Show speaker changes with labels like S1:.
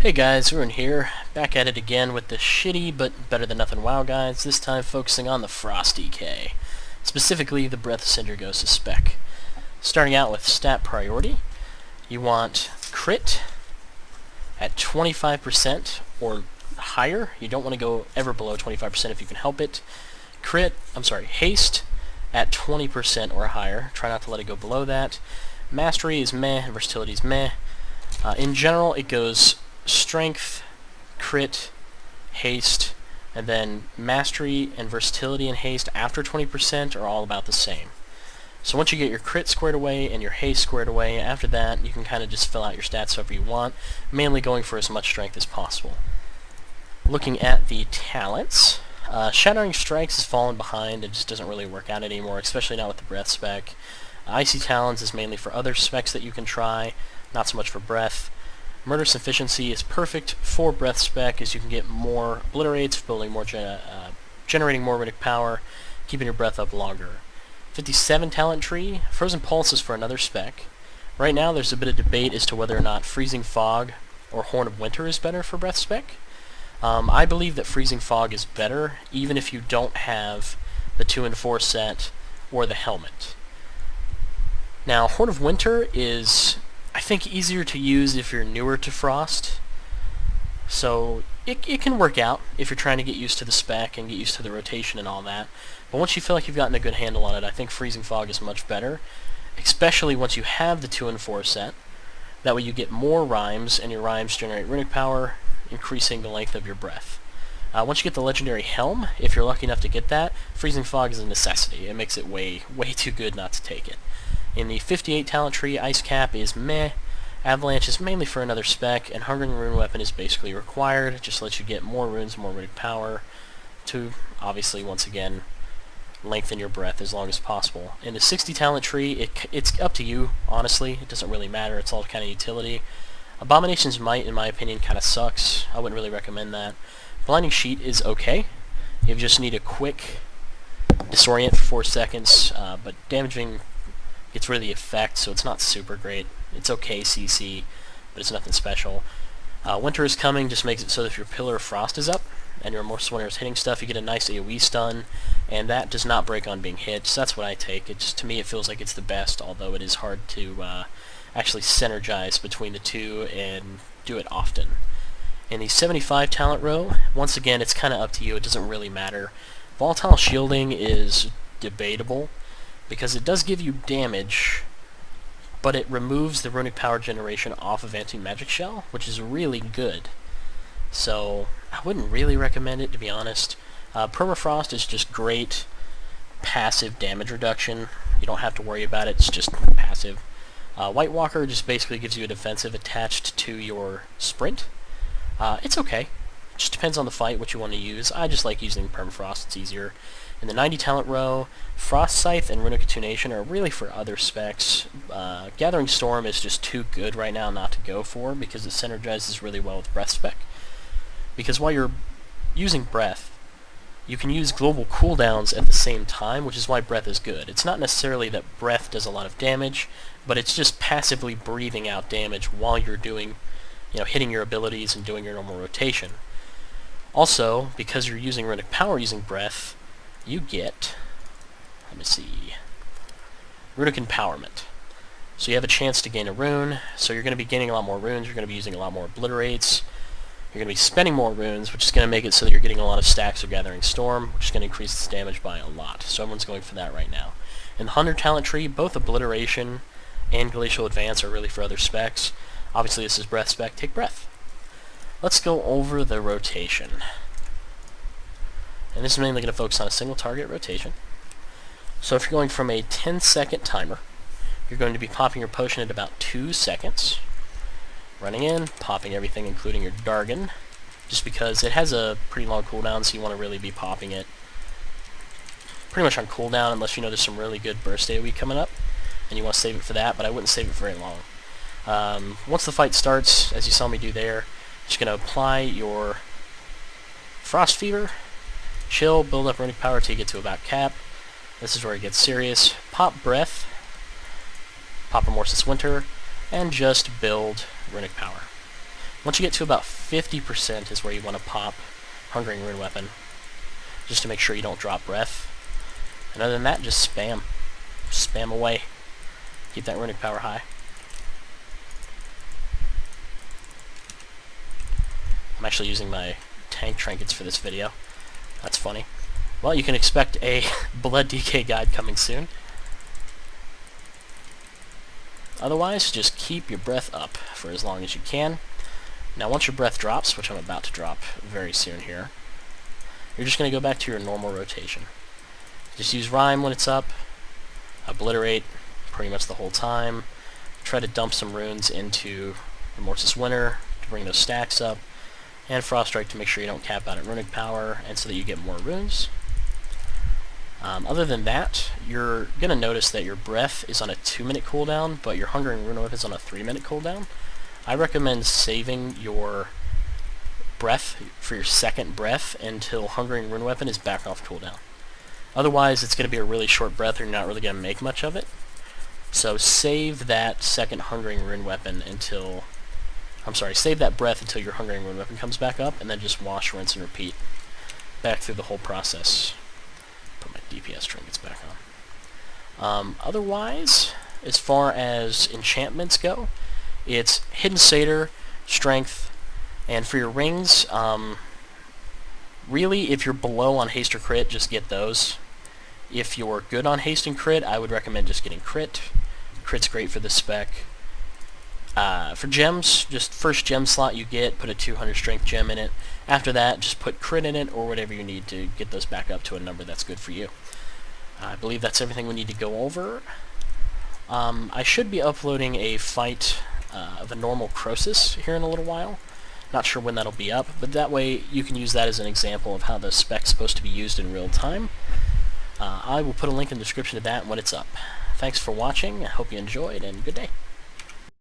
S1: Hey guys, Ruin here, back at it again with the shitty but better than nothing WoW guides, this time focusing on the Frost DK, specifically the Breath of Cinder Ghost spec. Starting out with stat priority, you want crit at 25% or higher. You don't want to go ever below 25% if you can help it. Haste at 20% or higher. Try not to let it go below that. Mastery is meh, versatility is meh. In general, it goes strength, crit, haste, and then mastery and versatility and haste after 20% are all about the same. So once you get your crit squared away and your haste squared away, after that you can kind of just fill out your stats however you want, mainly going for as much strength as possible. Looking at the talents, Shattering Strikes has fallen behind. It just doesn't really work out anymore, especially not with the Breath spec. Icy Talons is mainly for other specs that you can try, not so much for Breath. Murderous Efficiency is perfect for Breath spec, as you can get more obliterates, building more generating more runic power, keeping your breath up longer. 57 talent tree, Frozen Pulse is for another spec. Right now there's a bit of debate as to whether or not Freezing Fog or Horn of Winter is better for Breath spec. I believe that Freezing Fog is better, even if you don't have the 2 and 4 set or the helmet. Now, Horn of Winter is, I think, easier to use if you're newer to Frost. So it can work out if you're trying to get used to the spec and get used to the rotation and all that. But once you feel like you've gotten a good handle on it, I think Freezing Fog is much better, especially once you have the 2 and 4 set. That way you get more rhymes, and your rhymes generate runic power, increasing the length of your breath. Once you get the legendary Helm, if you're lucky enough to get that, Freezing Fog is a necessity. It makes it way too good not to take it. In the 58 talent tree, Ice Cap is meh, Avalanche is mainly for another spec, and Hungering Rune Weapon is basically required. It just lets you get more runes, more runic power, to obviously, once again, lengthen your breath as long as possible. In the 60 talent tree, it's up to you, honestly. It doesn't really matter. It's all kind of utility. Abomination's Might, in my opinion, kind of sucks. I wouldn't really recommend that. Blinding Sheet is okay. You just need a quick disorient for 4 seconds, but damaging gets rid of the effect, so it's not super great. It's okay CC, but it's nothing special. Winter is Coming just makes it so that if your Pillar of Frost is up, and your Morse Winter is hitting stuff, you get a nice AoE stun, and that does not break on being hit, so that's what I take. To me, it feels like it's the best, although it is hard to actually synergize between the two and do it often. In the 75 talent row, once again, it's kind of up to you. It doesn't really matter. Volatile Shielding is debatable, because it does give you damage, but it removes the runic power generation off of Anti-Magic Shell, which is really good. So I wouldn't really recommend it, to be honest. Permafrost is just great passive damage reduction. You don't have to worry about it, it's just passive. White Walker just basically gives you a defensive attached to your sprint. It's okay. It just depends on the fight, what you want to use. I just like using Permafrost, it's easier. In the 90 talent row, Frost Scythe and Runic Attunation are really for other specs. Gathering Storm is just too good right now not to go for, because it synergizes really well with Breath spec. Because while you're using Breath, you can use global cooldowns at the same time, which is why Breath is good. It's not necessarily that Breath does a lot of damage, but it's just passively breathing out damage while you're doing, hitting your abilities and doing your normal rotation. Also, because you're using runic power using Breath, you get, Runic Empowerment. So you have a chance to gain a rune, so you're going to be gaining a lot more runes, you're going to be using a lot more obliterates, you're going to be spending more runes, which is going to make it so that you're getting a lot of stacks of Gathering Storm, which is going to increase its damage by a lot. So everyone's going for that right now. In the 100 talent tree, both Obliteration and Glacial Advance are really for other specs. Obviously this is Breath spec, take Breath. Let's go over the rotation. And this is mainly going to focus on a single target rotation. So if you're going from a 10-second timer, you're going to be popping your potion at about 2 seconds. Running in, popping everything including your Dargon, just because it has a pretty long cooldown, so you want to really be popping it pretty much on cooldown, unless you know there's some really good burst AoE coming up, and you want to save it for that, but I wouldn't save it for very long. Once the fight starts, as you saw me do there, just going to apply your Frost Fever, chill, build up runic power till you get to about cap. This is where it gets serious. Pop Breath, pop Amorphous Winter, and just build runic power. Once you get to about 50% is where you want to pop Hungering Rune Weapon, just to make sure you don't drop breath. And other than that, just spam. Spam away. Keep that runic power high. I'm actually using my tank trinkets for this video. That's funny. Well, you can expect a blood DK guide coming soon. Otherwise, just keep your breath up for as long as you can. Now, once your breath drops, which I'm about to drop very soon here, you're just going to go back to your normal rotation. Just use Rhyme when it's up, Obliterate pretty much the whole time, try to dump some runes into Remorseless Winter to bring those stacks up, and Frost Strike to make sure you don't cap out at runic power, and so that you get more runes. Other than that, you're going to notice that your breath is on a 2-minute cooldown, but your Hungering Rune Whip is on a 3-minute cooldown. I recommend saving your breath for your second breath until Hungering Rune Weapon is back off cooldown. Otherwise, it's going to be a really short breath, or you're not really going to make much of it. So save that second Hungering Rune Weapon until... save that breath until your Hungering Rune Weapon comes back up, and then just wash, rinse, and repeat back through the whole process. Put my DPS trinkets back on. Otherwise, as far as enchantments go, it's Hidden Satyr, Strength, and for your rings, really, if you're below on haste or crit, just get those. If you're good on haste and crit, I would recommend just getting crit. Crit's great for this spec. For gems, just first gem slot you get, put a 200 strength gem in it. After that, just put crit in it, or whatever you need to get those back up to a number that's good for you. I believe that's everything we need to go over. I should be uploading a fight of a normal Croesus here in a little while. Not sure when that'll be up, but that way you can use that as an example of how the spec's supposed to be used in real time. I will put a link in the description to that when it's up. Thanks for watching, I hope you enjoyed, and good day.